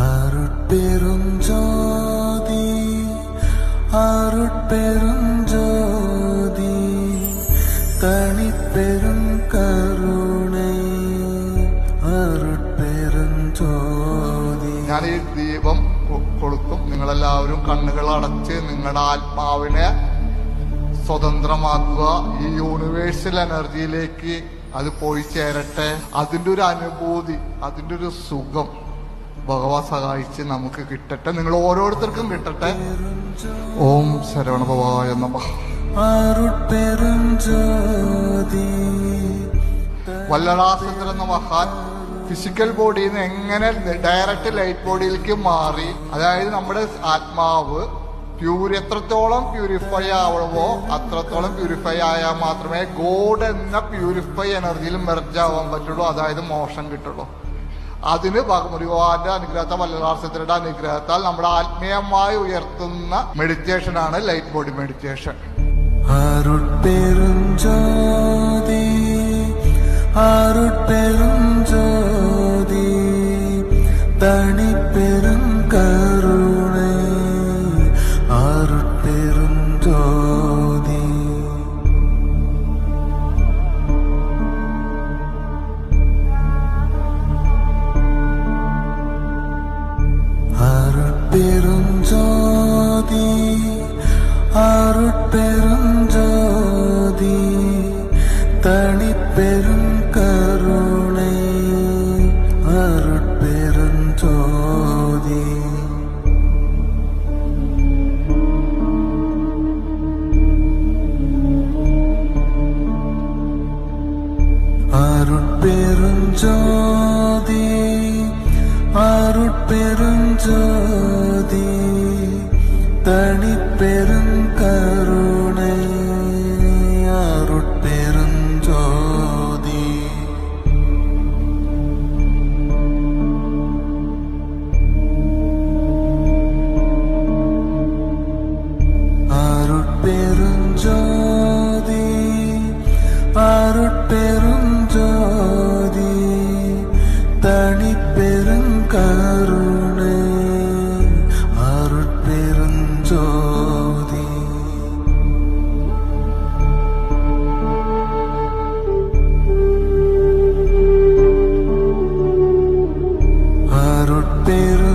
அருட்பெருஞ்சோதி அருட்பெருஞ்சோதி தனிப்பெரும் கருணை അരുട്പെരുഞ്ചോതി. ഞാൻ ഈ ദീപം കൊളുത്തും. നിങ്ങളെല്ലാവരും കണ്ണുകൾ അടച്ച് നിങ്ങളുടെ ആത്മാവിനെ സ്വതന്ത്രമാക്കുക. ഈ യൂണിവേഴ്സൽ എനർജിയിലേക്ക് അത് പോയി ചേരട്ടെ. അതിൻ്റെ ഒരു അനുഭൂതി, അതിൻ്റെ ഒരു സുഖം ഭഗവാൻ സഹായിച്ച് നമുക്ക് കിട്ടട്ടെ. നിങ്ങൾ ഓരോരുത്തർക്കും കിട്ടട്ടെ. ഓം ശരവണഭവായ നമഃ. അരുട്പെരുഞ്ചോതി. വല്ലളാസുന്ദ്രൻ എന്ന മഹാൻ ഫിസിക്കൽ ബോഡിയിൽ നിന്ന് എങ്ങനെ ഡയറക്റ്റ് ലൈറ്റ് ബോഡിയിലേക്ക് മാറി, അതായത് നമ്മുടെ ആത്മാവ് എത്രത്തോളം പ്യൂരിഫൈ ആവണമോ അത്രത്തോളം പ്യൂരിഫൈ ആയാൽ മാത്രമേ ഗോഡ് എന്ന പ്യൂരിഫൈ എനർജിയിൽ മെർജ് ആവാൻ പറ്റുള്ളൂ, അതായത് മോക്ഷം കിട്ടുള്ളൂ. അതിന് ഭഗവാന്റെ അനുഗ്രഹത്താൽ, വല്ലളാസുന്ദ്രന്റെ അനുഗ്രഹത്താൽ നമ്മുടെ ആത്മീയമായി ഉയർത്തുന്ന മെഡിറ്റേഷനാണ് ലൈറ്റ് ബോഡി മെഡിറ്റേഷൻ. അരുട്പെരുഞ്ചോതി அருட்பெருஞ்சோதி தனிப்பெரும் கருணை அருட்பெருஞ்சோதி. அருட்பெருஞ்சோதி அருட்பெருஞ்சோதி தனிப்பெரும் கருணை அருட்பெருஞ்சோதி. அருட்பெருஞ்சோதி அருட்பெருஞ்சோதி தனிப்பெரும் கருணை அருட்பெருஞ்சோதி. அருட்பெருஞ்சோதி அருட்பெருஞ்சோதி தனிப்பெரும் கருணை அருட்பெருஞ்சோதி. அருட்பெரு